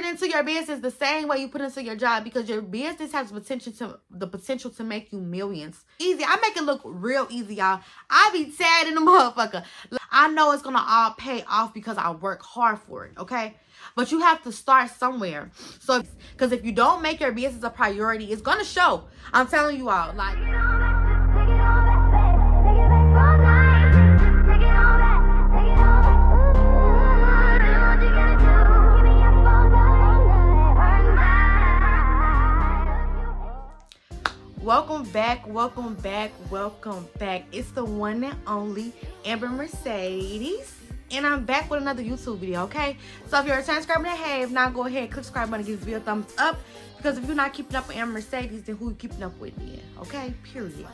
into your business the same way you put into your job, because your business has the potential to make you millions. Easy. I make it look real easy, y'all. I be sad in the motherfucker. I know it's gonna all pay off because I work hard for it, okay? But you have to start somewhere. So, because if you don't make your business a priority, it's gonna show. I'm telling you all, like. Welcome back, welcome back, welcome back. It's the one and only Amber Mercedes, and I'm back with another YouTube video, okay? So if you're a return subscriber, hey, if not, go ahead, click the subscribe button, give this video a thumbs up, because if you're not keeping up with Amber Mercedes, then who you keeping up with then, okay? Period.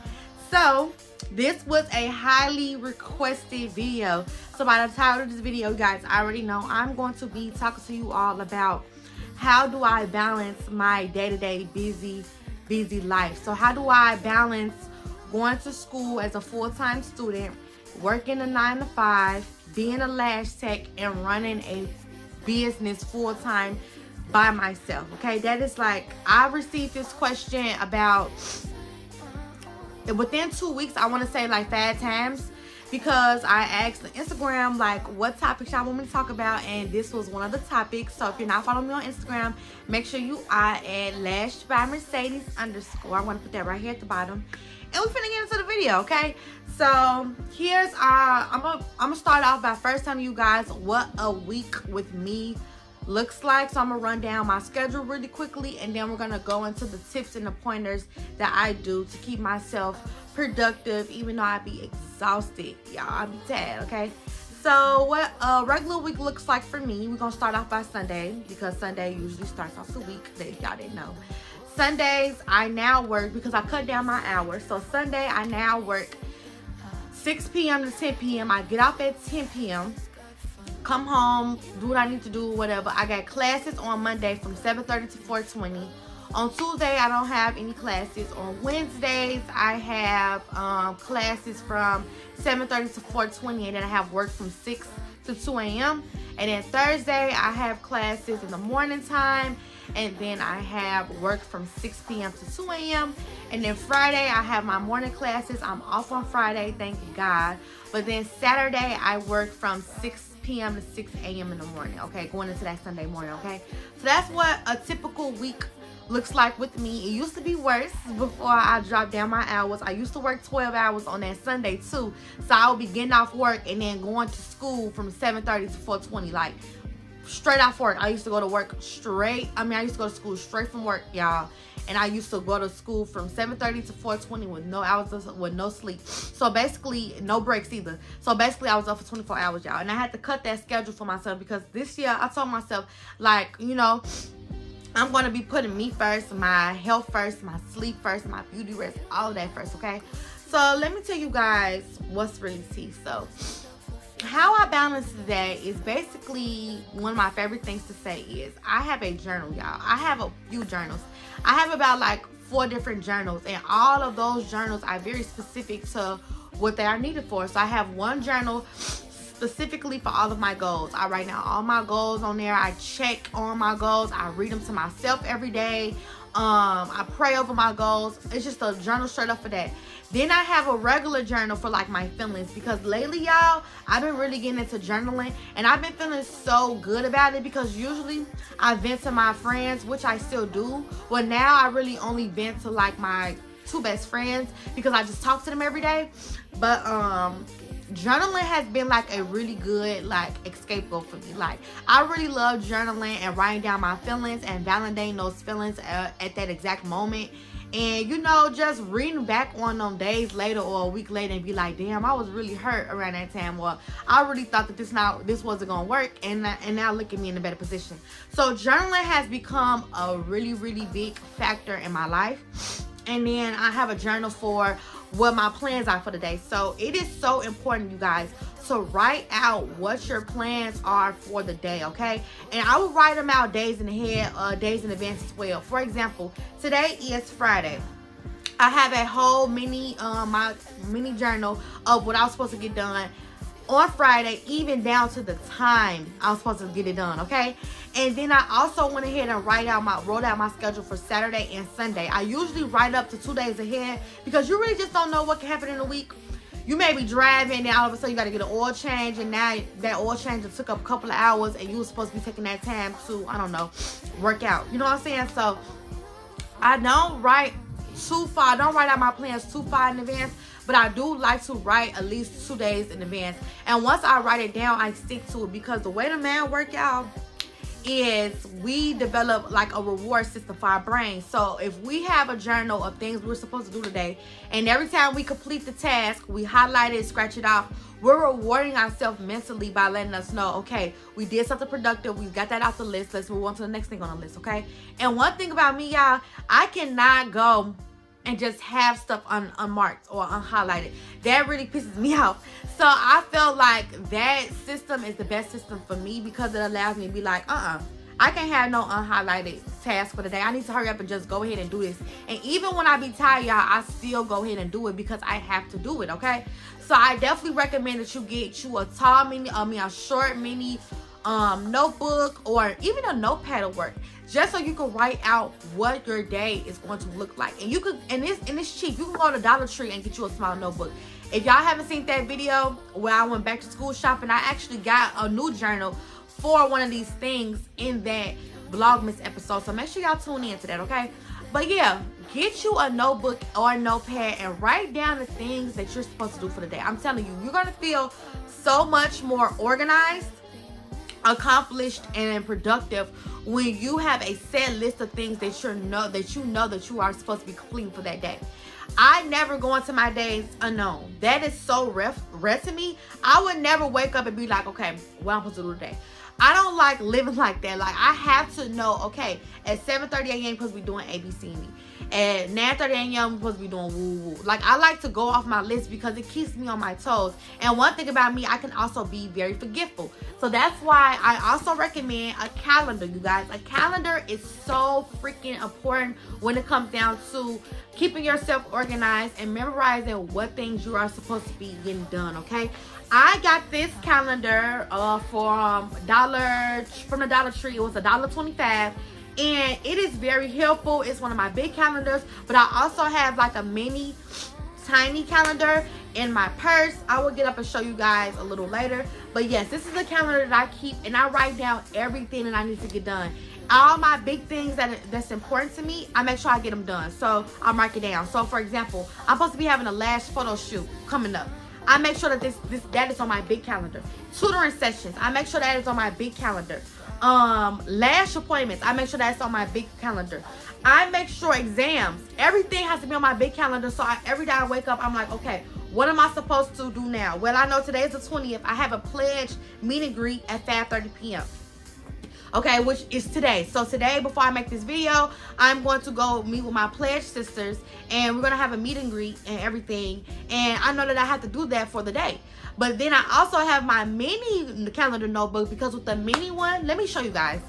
So this was a highly requested video. So by the title of this video, you guys already know I'm going to be talking to you all about how do I balance my day-to-day busy life. So how do I balance going to school as a full-time student, working a 9-to-5, being a lash tech, and running a business full-time by myself? Okay, that is like, I received this question about within 2 weeks, I want to say like 5 times, because I asked on Instagram like what topics y'all want me to talk about, and this was one of the topics. So if you're not following me on Instagram, make sure you are at Lashed by Mercedes _. I'm gonna put that right here at the bottom, and we're finna get into the video, okay? So here's I'm gonna start off by first telling you guys what a week with me looks like. So I'm gonna run down my schedule really quickly, and then we're gonna go into the tips and the pointers that I do to keep myself productive, even though I be exhausted, y'all. I be tired, okay? So what a regular week looks like for me, we're gonna start off by Sunday, because Sunday usually starts off the week, if y'all didn't know. Sundays I now work, because I cut down my hours. So Sunday I now work 6 p.m. to 10 p.m. I get off at 10 p.m. come home, do what I need to do, whatever. I got classes on Monday from 7:30 to 4:20. On Tuesday, I don't have any classes. On Wednesdays, I have classes from 7:30 to 4:20, and then I have work from 6 to 2 a.m. And then Thursday, I have classes in the morning time, and then I have work from 6 p.m. to 2 a.m. And then Friday, I have my morning classes. I'm off on Friday, thank God. But then Saturday, I work from 6 p.m. to 6 a.m. in the morning, okay? Going into that Sunday morning, okay? So that's what a typical week looks like with me. It used to be worse before I dropped down my hours. I used to work 12 hours on that Sunday too. So I would be getting off work and then going to school from 7:30 to 4:20, like straight off work. I used to go to work straight. I used to go to school straight from work, y'all. And I used to go to school from 7:30 to 4:20 with no hours, with no sleep. So basically, no breaks either. So basically, I was up for 24 hours, y'all. And I had to cut that schedule for myself, because this year I told myself, like, you know, I'm going to be putting me first, my health first, my sleep first, my beauty rest, all of that first, okay? So let me tell you guys what's really tea. So how I balance that is basically one of my favorite things to say is I have a journal, y'all. I have a few journals. I have about like 4 different journals, and all of those journals are very specific to what they are needed for. So I have one journal specifically for all of my goals. I write down all my goals on there. I check on my goals. I read them to myself every day. I pray over my goals. It's just a journal straight up for that. Then I have a regular journal for like my feelings, because lately, y'all, I've been really getting into journaling, and I've been feeling so good about it, because usually I vent to my friends, which I still do. Well, now I really only vent to like my 2 best friends, because I just talk to them every day. But journaling has been like a really good like escape-goat for me. Like, I really love journaling and writing down my feelings and validating those feelings at that exact moment. And you know, just reading back on them days later or a week later and be like, damn, I was really hurt around that time, or I really thought that this wasn't gonna work, and now look at me in a better position. So journaling has become a really, really big factor in my life. And then I have a journal for what my plans are for the day. So it is so important, you guys, to write out what your plans are for the day, okay? And I will write them out days in days in advance as well. For example, today is Friday. I have a whole my mini journal of what I was supposed to get done on Friday, even down to the time I was supposed to get it done, okay? And then I also went ahead and wrote out my schedule for Saturday and Sunday. I usually write up to 2 days ahead because you really just don't know what can happen in a week. You may be driving and all of a sudden you got to get an oil change, and now that oil change took up a couple of hours and you were supposed to be taking that time to, I don't know, work out. You know what I'm saying? So I don't write too far. I don't write out my plans too far in advance, but I do like to write at least 2 days in advance. And once I write it down, I stick to it, because the way the man work out is we develop like a reward system for our brain. So if we have a journal of things we're supposed to do today, and every time we complete the task, we highlight it, scratch it off, we're rewarding ourselves mentally by letting us know, okay, we did something productive, we got that off the list, let's move on to the next thing on the list, okay? And one thing about me, y'all, I cannot go and just have stuff unmarked or unhighlighted. That really pisses me off. So I felt like that system is the best system for me, because it allows me to be like, I can't have no unhighlighted task for the day. I need to hurry up and just go ahead and do this. And even when I be tired, y'all, I still go ahead and do it because I have to do it, okay? So I definitely recommend that you get you a tall mini, a short mini notebook, or even a notepad will work, just so you can write out what your day is going to look like. And you could, and it's cheap. You can go to Dollar Tree and get you a small notebook. If y'all haven't seen that video where I went back to school shopping, I actually got a new journal for one of these things in that Vlogmas episode. So make sure y'all tune in to that, okay? But yeah, get you a notebook or a notepad and write down the things that you're supposed to do for the day. I'm telling you, you're gonna feel so much more organized, accomplished, and productive when you have a set list of things that you know that you are supposed to be completing for that day. I never go into my days unknown. That is so rare to me. I would never wake up and be like, okay, what I'm supposed to do today. I don't like living like that. Like, I have to know, okay, at 7:30 a.m. I'm supposed to be doing ABC. At 9:30 a.m. I'm supposed to be doing woo-woo. Like, I like to go off my list because it keeps me on my toes. And one thing about me, I can also be very forgetful. So that's why I also recommend a calendar, you guys. A calendar is so freaking important when it comes down to keeping yourself organized and memorizing what things you are supposed to be getting done, okay? I got this calendar from the Dollar Tree. It was $1.25, and it is very helpful. It's one of my big calendars, but I also have like a mini tiny calendar in my purse. I will get up and show you guys a little later. But yes, this is a calendar that I keep, and I write down everything that I need to get done. All my big things that's important to me, I make sure I get them done. So I mark it down. So for example, I'm supposed to be having a lash photo shoot coming up. I make sure that that is on my big calendar. Tutoring sessions, I make sure that is on my big calendar. Lash appointments, I make sure that's on my big calendar. I make sure exams, everything has to be on my big calendar. So every day I wake up, I'm like, okay, what am I supposed to do now? Well, I know today's the 20th. I have a pledge meet and greet at 5:30 p.m. Okay, which is today. So today, before I make this video, I'm going to go meet with my pledge sisters, and we're going to have a meet and greet and everything. And I know that I have to do that for the day. But then I also have my mini calendar notebook, because with the mini one, let me show you guys.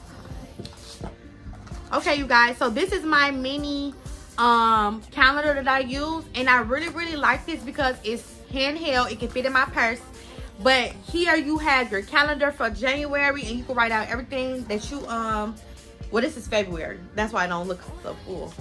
Okay, you guys, so this is my mini calendar that I use, and I really like this because it's handheld. It can fit in my purse. But here you have your calendar for January, and you can write out everything that you well, this is February, that's why I don't look so full.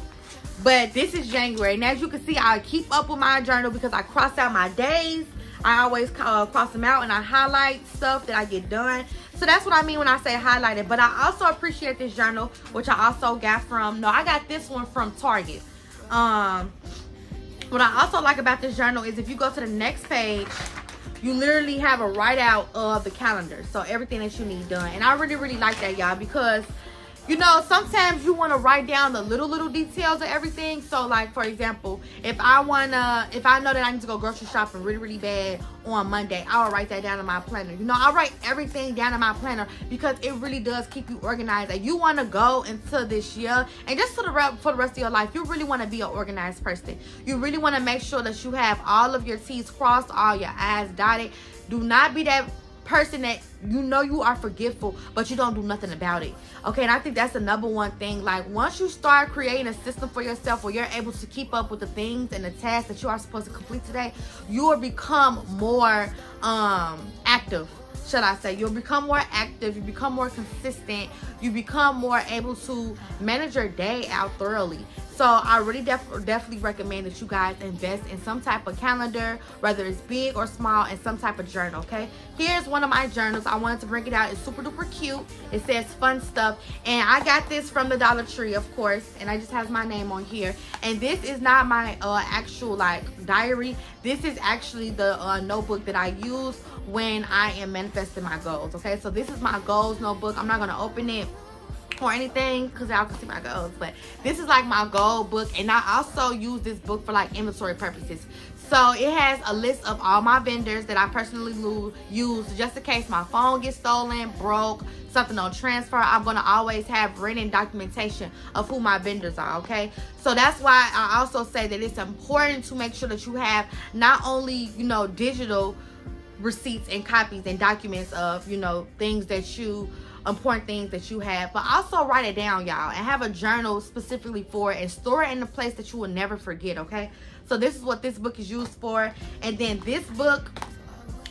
But this is January, and as you can see, I keep up with my journal because I cross out my days. I always cross them out, and I highlight stuff that I get done. So that's what I mean when I say highlighted. But I also appreciate this journal, which I also got from, I got this one from Target. What I also like about this journal is if you go to the next page, you literally have a write out of the calendar. So everything that you need done. And I really like that, y'all, because, you know, sometimes you want to write down the little details of everything. So like, for example, if I know that I need to go grocery shopping really bad on Monday, I'll write that down in my planner. You know, I'll write everything down in my planner because it really does keep you organized. And you want to go into this year, and just for the rest of your life, you really want to be an organized person. You really want to make sure that you have all of your T's crossed, all your I's dotted. Do not be that person that you know you are forgetful, but you don't do nothing about it. Okay, and I think that's the number one thing. Like, once you start creating a system for yourself where you're able to keep up with the things and the tasks that you are supposed to complete today, you will become more active. should I say. You'll become more active, you become more consistent, you become more able to manage your day out thoroughly. So I really definitely recommend that you guys invest in some type of calendar, whether it's big or small, and some type of journal, okay? Here's one of my journals. I wanted to bring it out. It's super duper cute. It says fun stuff. And I got this from the Dollar Tree, of course. And it just has my name on here. And this is not my actual like diary. This is actually the notebook that I use when I am manifesting my goals, okay? So this is my goals notebook. I'm not going to open it or anything because y'all can see my goals, but this is like my goal book, and I also use this book for like inventory purposes. So it has a list of all my vendors that I personally use just in case my phone gets stolen, broke, something on transfer. I'm going to always have written documentation of who my vendors are, okay? So that's why I also say that it's important to make sure that you have not only, you know, digital receipts and copies and documents of, you know, things that you important things that you have, but also write it down, y'all, and have a journal specifically for it and store it in a place that you will never forget, okay? So this is what this book is used for. And then this book,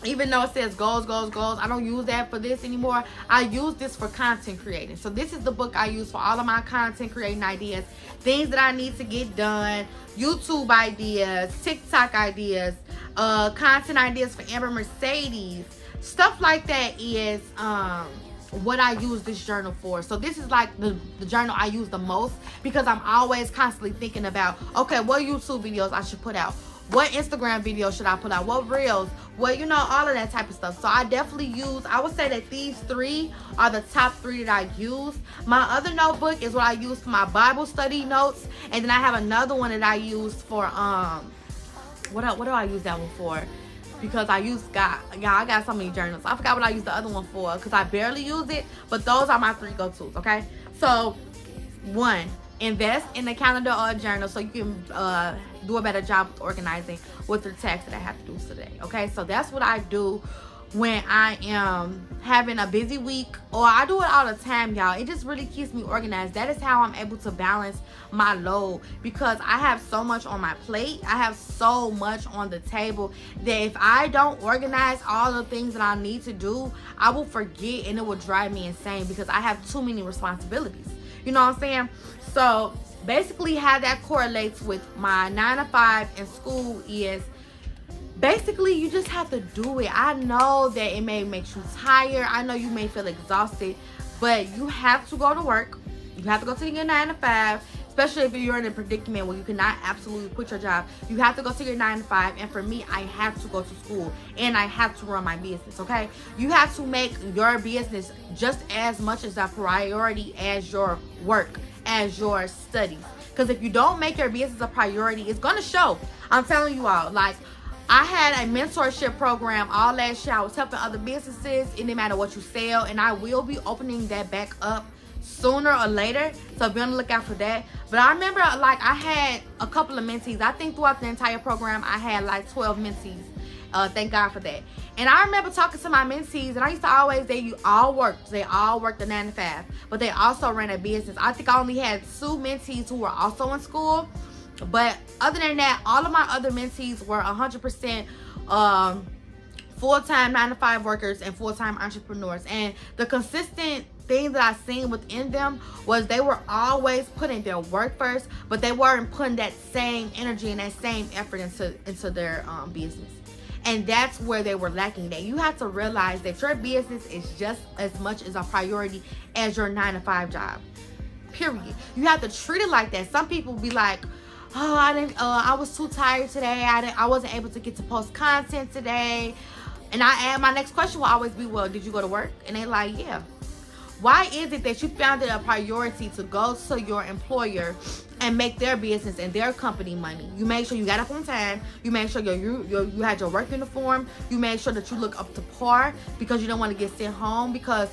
even though it says goals, I don't use that for this anymore. I use this for content creating. So this is the book I use for all of my content creating ideas, things that I need to get done, YouTube ideas, TikTok ideas, content ideas for Amber Mercedes, stuff like that is what I use this journal for. So this is like the journal I use the most because I'm always constantly thinking about, okay, what YouTube videos I should put out, what Instagram videos should I put out, what reels, what, you know, all of that type of stuff. So I definitely use, I would say that these three are the top three that I use. My other notebook is what I use for my Bible study notes, and then I have another one that I use for what do I use that one for? Because I got so many journals. I forgot what I used the other one for because I barely use it. But those are my three go-tos, okay? So, 1, invest in a calendar or a journal so you can do a better job with organizing with the tasks that I have to do today, okay? So, that's what I do when I am having a busy week, or I do it all the time, y'all. It just really keeps me organized. That is how I'm able to balance my load, because I have so much on my plate. I have so much on the table that if I don't organize all the things that I need to do, I will forget, and it will drive me insane because I have too many responsibilities. You know what I'm saying? So basically how that correlates with my 9 to 5 in school is basically you just have to do it. I know that it may make you tired. I know you may feel exhausted, but you have to go to work. You have to go to your 9 to 5, especially if you're in a predicament where you cannot absolutely quit your job. You have to go to your 9 to 5, and for me, I have to go to school, and I have to run my business, okay? You have to make your business just as much as a priority as your work, as your studies. Because if you don't make your business a priority, it's going to show. I'm telling you all, like, I had a mentorship program all last year. I was helping other businesses. It didn't matter what you sell, and I will be opening that back up sooner or later, so be on the lookout for that. But I remember, like, I had a couple of mentees. I think throughout the entire program I had like 12 mentees. Thank God for that. And I remember talking to my mentees, and I used to always, they all worked the 9 to 5, but they also ran a business. I think I only had 2 mentees who were also in school, but other than that, all of my other mentees were 100% full-time 9 to 5 workers and full-time entrepreneurs. And the consistent thing that I seen within them was they were always putting their work first, but they weren't putting that same energy and that same effort into their business. And that's where they were lacking. That you have to realize that your business is just as much as a priority as your 9 to 5 job. Period. You have to treat it like that. Some people be like, oh, I was too tired today. I wasn't able to get to post content today. And my next question will always be, well, did you go to work? And they like, yeah. Why is it that you found it a priority to go to your employer and make their business and their company money? You made sure you got up on time. You made sure you had your work uniform. You made sure that you look up to par because you don't want to get sent home. Because,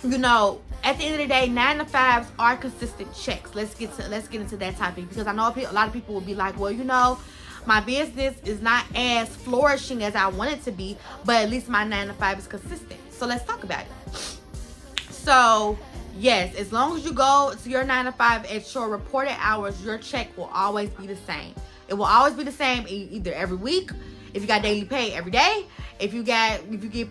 you know, at the end of the day, 9 to 5s are consistent checks. Let's get into that topic, because I know a lot of people will be like, well, you know, my business is not as flourishing as I want it to be, but at least my 9 to 5 is consistent. So let's talk about it. So yes, as long as you go to your 9 to 5 at your reported hours, your check will always be the same. It will always be the same either every week. If you got daily pay every day, if you get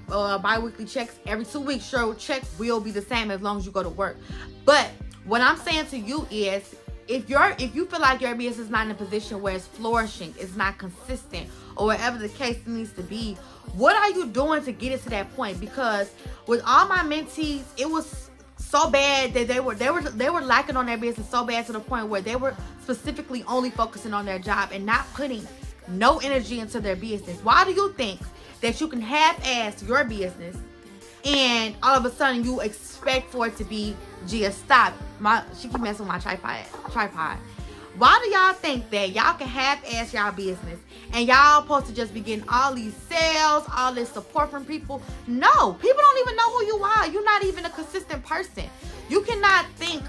bi-weekly checks every 2 weeks, your check will be the same as long as you go to work. But what I'm saying to you is, if you feel like your business is not in a position where it's flourishing, it's not consistent, or whatever the case needs to be, what are you doing to get it to that point? Because with all my mentees, it was so bad that they were lacking on their business so bad to the point where they were specifically only focusing on their job and not putting no energy into their business. Why do you think that you can half-ass your business and all of a sudden you expect for it to be, Gia, stop. She keep messing with my tripod. Why do y'all think that y'all can half-ass y'all business and y'all supposed to just be getting all these sales, all this support from people? No, people don't even know who you are. You're not even a consistent person. You cannot think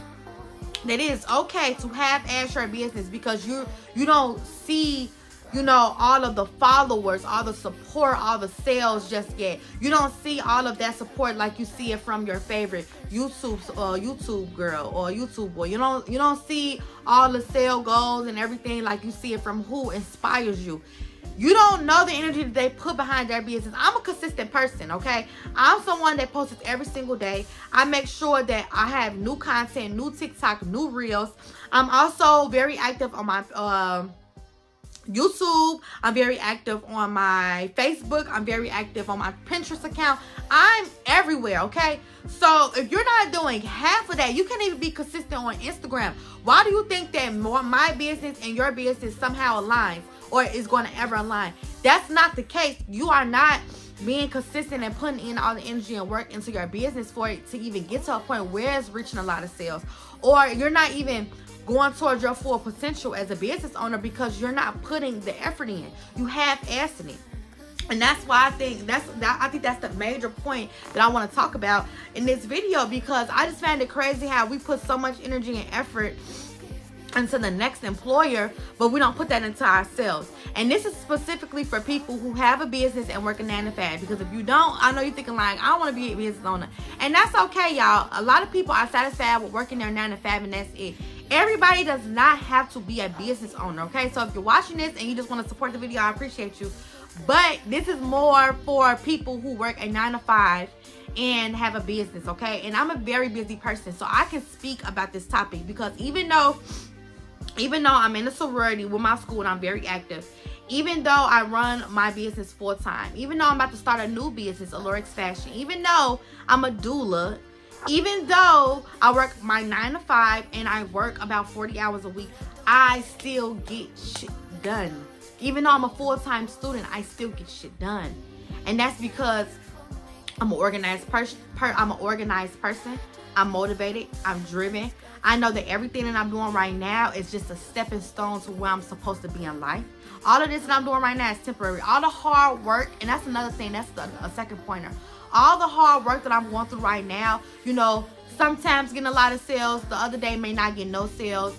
that it is okay to half-ass your business because you don't see, you know, all of the followers, all the support, all the sales just yet. You don't see all of that support like you see it from your favorite YouTube girl or YouTube boy. You don't see all the sale goals and everything like you see it from who inspires you. You don't know the energy that they put behind their business. I'm a consistent person, okay? I'm someone that posts every single day. I make sure that I have new content, new TikTok, new Reels. I'm also very active on my YouTube. I'm very active on my Facebook. I'm very active on my Pinterest account. I'm everywhere, okay? So if you're not doing half of that, you can't even be consistent on Instagram. Why do you think that my business and your business somehow aligns or is going to ever align? That's not the case. You are not being consistent and putting in all the energy and work into your business for it to even get to a point where it's reaching a lot of sales, or you're not even going towards your full potential as a business owner because you're not putting the effort in. You half-assing it. And that's why I think that's the major point that I want to talk about in this video, because I just found it crazy how we put so much energy and effort into the next employer, but we don't put that into ourselves. And this is specifically for people who have a business and work a 9 to 5. Because if you don't, I know you're thinking like, I want to be a business owner. And that's okay, y'all. A lot of people are satisfied with working their 9 to 5 and that's it. Everybody does not have to be a business owner, okay? So if you're watching this and you just want to support the video, I appreciate you. But this is more for people who work a 9 to 5 and have a business, okay? And I'm a very busy person, so I can speak about this topic because even though I'm in a sorority with my school and I'm very active, even though I run my business full-time, even though I'm about to start a new business, Allurix Fashion, even though I'm a doula, even though I work my 9 to 5 and I work about 40 hours a week, I still get shit done. Even though I'm a full-time student, I still get shit done. And that's because I'm an organized person. I'm motivated. I'm driven. I know that everything that I'm doing right now is just a stepping stone to where I'm supposed to be in life. All of this that I'm doing right now is temporary. All the hard work, and that's another thing, that's a second pointer. All the hard work that I'm going through right now, you know, sometimes getting a lot of sales, the other day may not get no sales,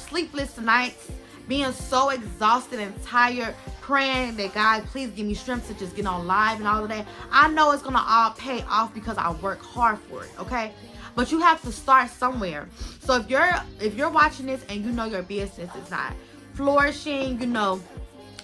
sleepless nights, being so exhausted and tired, praying that God, please give me strength to just get on live and all of that. I know it's gonna all pay off because I work hard for it, okay? But you have to start somewhere. So if you're watching this and you know your business is not flourishing, you know,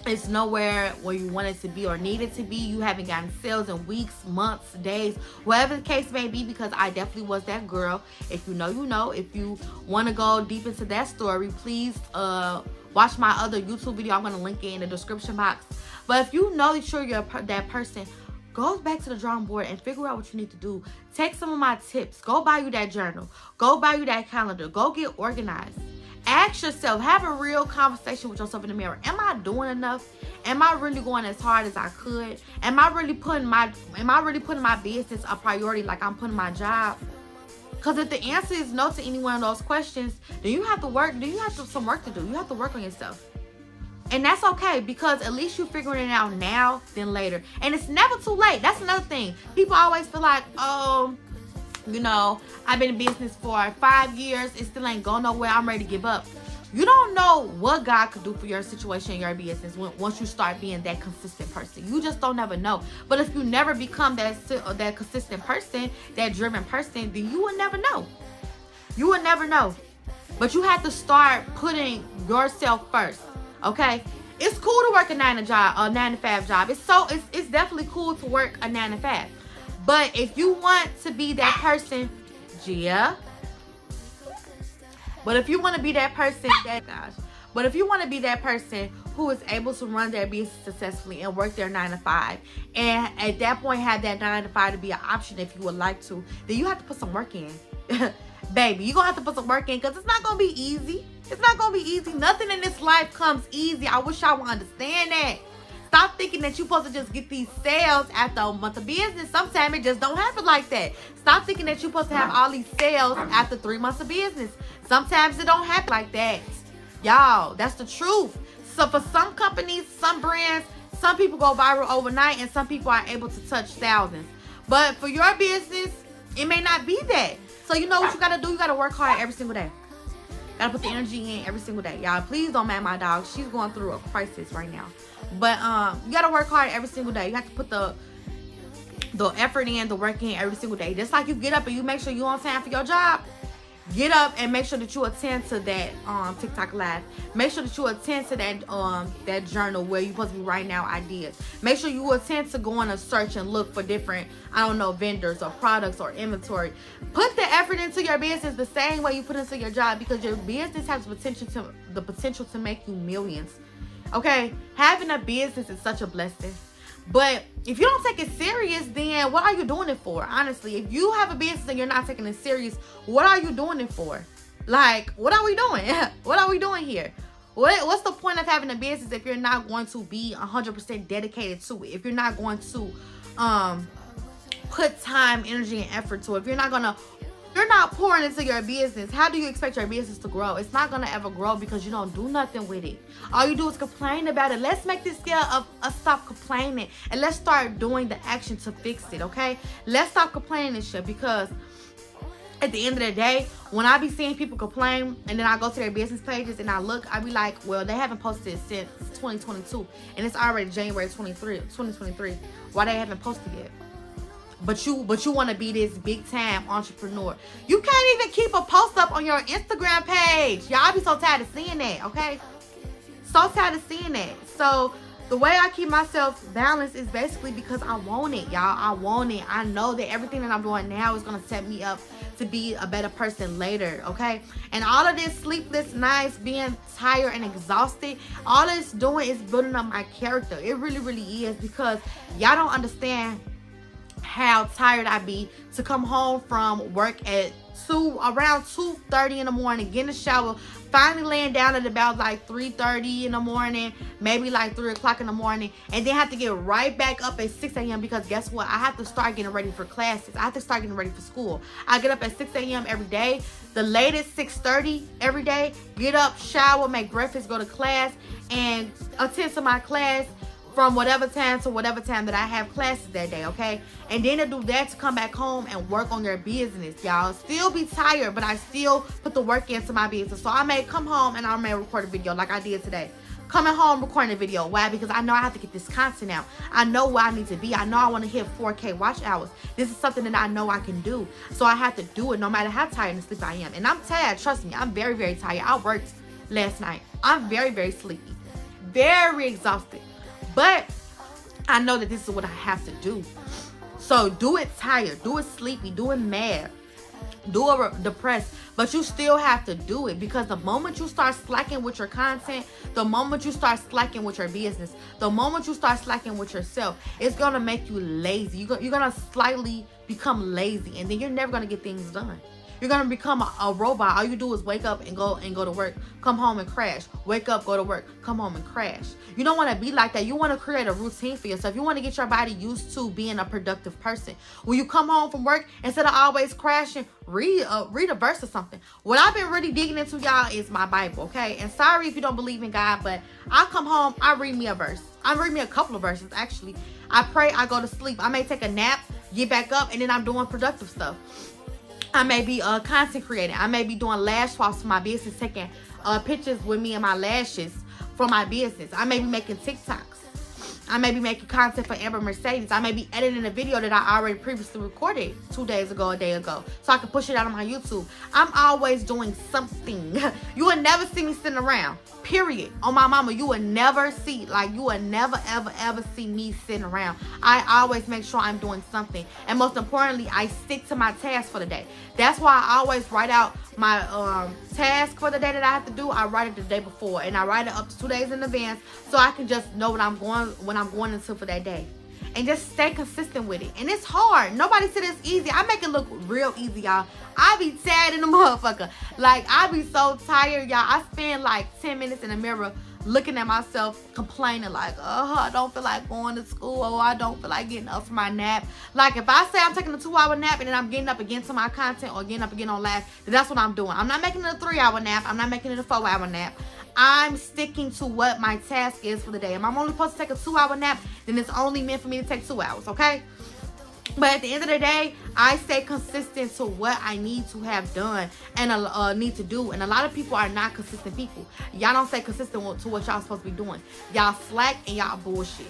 it's nowhere where you want it to be or need it to be, you haven't gotten sales in weeks, months, days, whatever the case may be, because I definitely was that girl. If you know, you know. If you want to go deep into that story, please watch my other YouTube video. I'm going to link it in the description box. But if you know that you're that person, go back to the drawing board and figure out what you need to do. Take some of my tips. Go buy you that journal. Go buy you that calendar. Go get organized. Ask yourself, have a real conversation with yourself in the mirror. Am I doing enough? Am I really going as hard as I could? Am I really putting my business a priority like I'm putting my job? Because if the answer is no to any one of those questions, then you have to work. Then you have some work to do. You have to work on yourself. And that's okay, because at least you're figuring it out now than later. And it's never too late. That's another thing. People always feel like, oh, you know, I've been in business for 5 years. It still ain't going nowhere. I'm ready to give up. You don't know what God could do for your situation, your business, once you start being that consistent person. You just don't never know. But if you never become that consistent person, that driven person, then you will never know. You will never know. But you have to start putting yourself first, okay? It's cool to work a 9 to 5 job. It's definitely cool to work a 9 to 5. But if you want to be that person, Gia. But if you want to be that person, But if you want to be that person who is able to run their business successfully and work their 9 to 5, and at that point have that 9 to 5 to be an option if you would like to, then you have to put some work in. Baby, you're going to have to put some work in, because it's not going to be easy. It's not going to be easy. Nothing in this life comes easy. I wish y'all would understand that. Stop thinking that you're supposed to just get these sales after a month of business. Sometimes it just don't happen like that. Stop thinking that you're supposed to have all these sales after 3 months of business. Sometimes it don't happen like that. Y'all, that's the truth. So for some companies, some brands, some people go viral overnight, and some people are able to touch thousands. But for your business, it may not be that. So you know what you got to do? You got to work hard every single day. Got to put the energy in every single day. Y'all, please don't mind my dog. She's going through a crisis right now. But you got to work hard every single day. You have to put the effort in, the work in every single day. Just like you get up and you make sure you're on time for your job. Get up and make sure that you attend to that TikTok live. Make sure that you attend to that journal where you're supposed to be writing out ideas. Make sure you attend to go on a search and look for different, I don't know, vendors or products or inventory. Put the effort into your business the same way you put into your job, because your business has the potential to make you millions. Okay, having a business is such a blessing. But if you don't take it serious, then what are you doing it for? Honestly, if you have a business and you're not taking it serious, what are you doing it for? Like, what are we doing? What are we doing here? What's the point of having a business if you're not going to be 100% dedicated to it? If you're not going to put time, energy, and effort to it? If you're not pouring into your business, how do you expect your business to grow? It's not going to ever grow because you don't do nothing with it. All you do is complain about it. Let's make this year of us stop complaining, and let's start doing the action to fix it, okay? Let's stop complaining and shit, because at the end of the day, when I be seeing people complain and then I go to their business pages and I look, I be like, well, they haven't posted since 2022 and it's already January 2023. Why they haven't posted yet? But you want to be this big time entrepreneur. You can't even keep a post up on your Instagram page. Y'all be so tired of seeing that, okay? So tired of seeing that. So the way I keep myself balanced is basically because I want it, y'all. I want it. I know that everything that I'm doing now is going to set me up to be a better person later, okay? And all of this sleepless nights, being tired and exhausted, all it's doing is building up my character. It really, really is, because y'all don't understand how tired I be to come home from work at around 2:30 in the morning, get in the shower, finally laying down at about like 3:30 in the morning, maybe like 3 o'clock in the morning, and then have to get right back up at 6 a.m. because guess what? I have to start getting ready for classes. I have to start getting ready for school. I get up at 6 a.m. every day, the latest 6:30 every day, get up, shower, make breakfast, go to class, and attend to my class from whatever time to whatever time that I have classes that day, okay? And then to do that, to come back home and work on your business, y'all. Still be tired, but I still put the work into my business. So I may come home and I may record a video like I did today. Coming home, recording a video. Why? Because I know I have to get this content out. I know where I need to be. I know I want to hit 4K watch hours. This is something that I know I can do. So I have to do it no matter how tired and sleepy I am. And I'm tired, trust me. I'm very, very tired. I worked last night. I'm very, very sleepy. Very exhausted. But I know that this is what I have to do. So do it tired, do it sleepy, do it mad, do it depressed, but you still have to do it, because the moment you start slacking with your content, the moment you start slacking with your business, the moment you start slacking with yourself, it's gonna make you lazy. You're gonna slightly become lazy, and then you're never gonna get things done. You're gonna become a robot. All you do is wake up and go to work, come home and crash. Wake up, go to work, come home and crash. You don't want to be like that. You want to create a routine for yourself. You want to get your body used to being a productive person. When you come home from work, instead of always crashing, read a verse or something. What I've been really digging into, y'all, is my Bible, okay? And sorry if you don't believe in God, but I come home, I read me a verse. I read me a couple of verses, actually. I pray, I go to sleep. I may take a nap, get back up, and then I'm doing productive stuff. I may be content creating. I may be doing lash swaps for my business, taking pictures with me and my lashes for my business. I may be making TikToks. I may be making content for Amber Mercedes. I may be editing a video that I already previously recorded 2 days ago, a day ago, so I can push it out on my YouTube. I'm always doing something. You will never see me sitting around. Period. On my mama, you will never see, like, you will never, ever see me sitting around. I always make sure I'm doing something. And most importantly, I stick to my task for the day. That's why I always write out my task for the day that I have to do. I write it the day before, and I write it up to 2 days in advance, so I can just know what I'm going into for that day, and just stay consistent with it. And it's hard. Nobody said it's easy. I make it look real easy, y'all. I be tired in the motherfucker. Like, I be so tired, y'all. I spend like 10 minutes in the mirror looking at myself, complaining like, I don't feel like going to school, or I don't feel like getting up for my nap. Like, if I say I'm taking a 2-hour nap and then I'm getting up again to my content or getting up again on live, then that's what I'm doing. I'm not making it a 3-hour nap. I'm not making it a 4-hour nap. I'm sticking to what my task is for the day. If I'm only supposed to take a 2-hour nap, then it's only meant for me to take 2 hours, okay? But at the end of the day, I stay consistent to what I need to have done and need to do. And a lot of people are not consistent people. Y'all don't stay consistent to what y'all supposed to be doing. Y'all slack and y'all bullshit.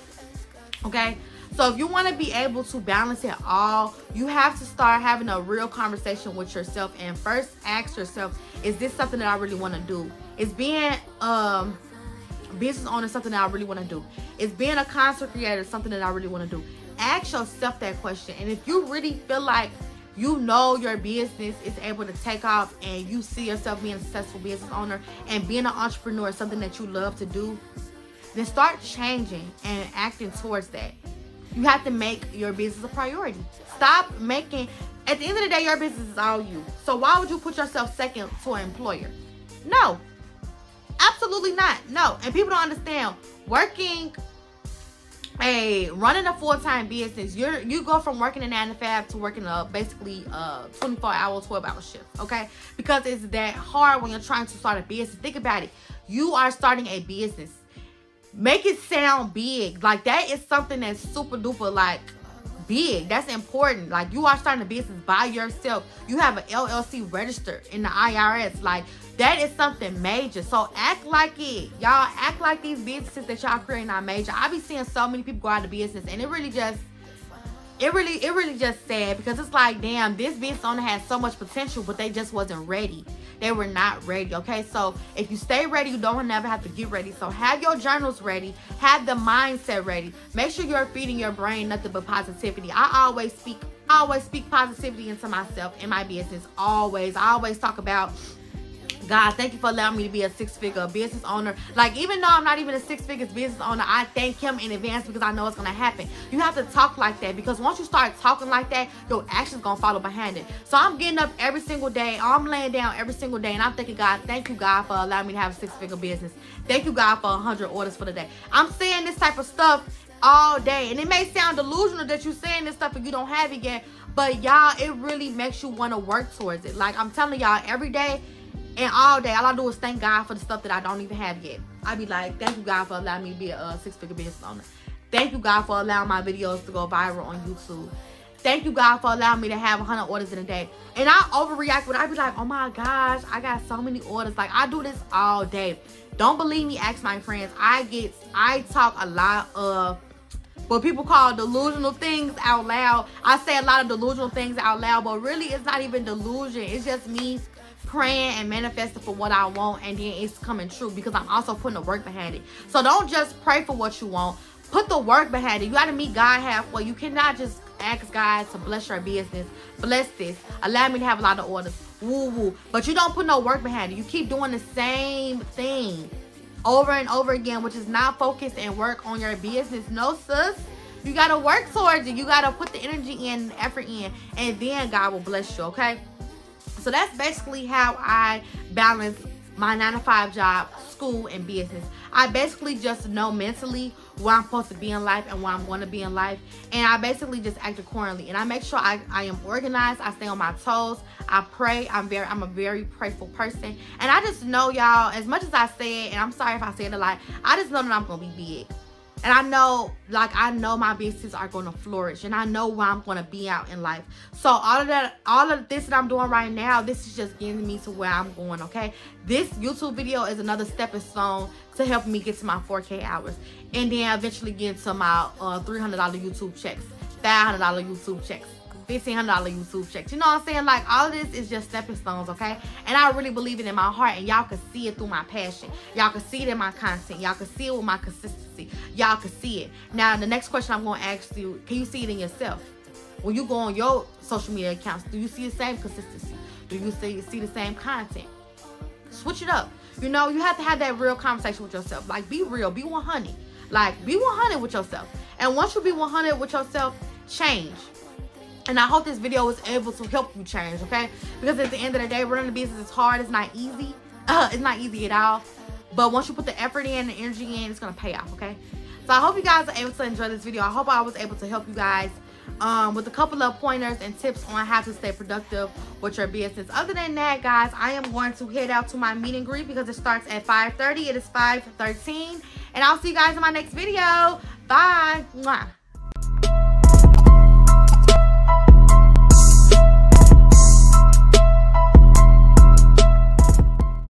Okay? So if you want to be able to balance it all, you have to start having a real conversation with yourself. And first ask yourself, is this something that I really want to do? Is being business owner something that I really want to do? Is being a content creator something that I really want to do? Ask yourself that question. And if you really feel like you know your business is able to take off and you see yourself being a successful business owner and being an entrepreneur is something that you love to do, then start changing and acting towards that. You have to make your business a priority. Stop making, at the end of the day, your business is all you. So why would you put yourself second to an employer? No, absolutely not. No. And people don't understand, running a full-time business, you go from working a 9 to 5 to working basically 24-hour, 12-hour shift, okay? Because it's that hard when you're trying to start a business. Think about it. You are starting a business. Make it sound big. Like, that is something that's super duper, like, big. That's important. Like, you are starting a business by yourself. You have an LLC registered in the IRS. Like, that is something major. So act like it. Y'all act like these businesses that y'all creating are major. I be seeing so many people go out of business, and it really just sad, because it's like, damn, this business owner has so much potential, but they just wasn't ready. They were not ready, okay? So if you stay ready, you don't never have to get ready. So have your journals ready. Have the mindset ready. Make sure you're feeding your brain nothing but positivity. I always speak positivity into myself in my business. Always. I always talk about, God, thank you for allowing me to be a 6-figure business owner. Like, even though I'm not even a 6-figure business owner, I thank him in advance because I know it's going to happen. You have to talk like that, because once you start talking like that, your action's going to follow behind it. So I'm getting up every single day. I'm laying down every single day, and I'm thinking, God, thank you, God, for allowing me to have a 6-figure business. Thank you, God, for 100 orders for the day. I'm saying this type of stuff all day, and it may sound delusional that you're saying this stuff and you don't have it yet, but y'all, it really makes you want to work towards it. Like, I'm telling y'all, every day and all day, all I do is thank God for the stuff that I don't even have yet. I be like, thank you, God, for allowing me to be a 6-figure business owner. Thank you, God, for allowing my videos to go viral on YouTube. Thank you, God, for allowing me to have 100 orders in a day. And I overreact when I be like, oh my gosh, I got so many orders. Like, I do this all day. Don't believe me, ask my friends. I talk a lot of what people call delusional things out loud. I say a lot of delusional things out loud, but really it's not even delusion. It's just me praying and manifesting for what I want, and then it's coming true because I'm also putting the work behind it. So don't just pray for what you want. Put the work behind it. You got to meet God halfway. You cannot just ask God to bless your business. Bless this. Allow me to have a lot of orders. Woo woo. But you don't put no work behind it. You keep doing the same thing over and over again, which is not focus and work on your business. No, sis. You got to work towards it. You got to put the energy in, the effort in, and then God will bless you, okay? So that's basically how I balance my 9-to-5 job, school, and business. I basically just know mentally where I'm supposed to be in life and where I'm going to be in life. And I basically just act accordingly. And I make sure I am organized. I stay on my toes. I pray. I'm a very prayerful person. And I just know, y'all, as much as I say it, and I'm sorry if I say it a lot, I just know that I'm going to be big. And I know my business are going to flourish, and I know where I'm going to be out in life. So all of this that I'm doing right now, this is just getting me to where I'm going, okay? This YouTube video is another stepping stone to help me get to my 4K hours, and then eventually get to my $300 YouTube checks, $500 YouTube checks, $1,500 YouTube checks. You know what I'm saying? Like, all of this is just stepping stones, okay? And I really believe it in my heart, and y'all can see it through my passion. Y'all can see it in my content. Y'all can see it with my consistency. Y'all can see it. Now, the next question I'm going to ask you, can you see it in yourself? When you go on your social media accounts, do you see the same consistency? Do you see the same content? Switch it up. You know, you have to have that real conversation with yourself. Like, be real. Be 100. Like, be 100 with yourself. And once you be 100 with yourself, change. And I hope this video was able to help you change, okay? Because at the end of the day, running a business is hard. It's not easy. It's not easy at all. But once you put the effort in, the energy in, it's going to pay off, okay? So I hope you guys are able to enjoy this video. I hope I was able to help you guys with a couple of pointers and tips on how to stay productive with your business. Other than that, guys, I am going to head out to my meet and greet because it starts at 5:30. It is 5:13. And I'll see you guys in my next video. Bye. Mwah.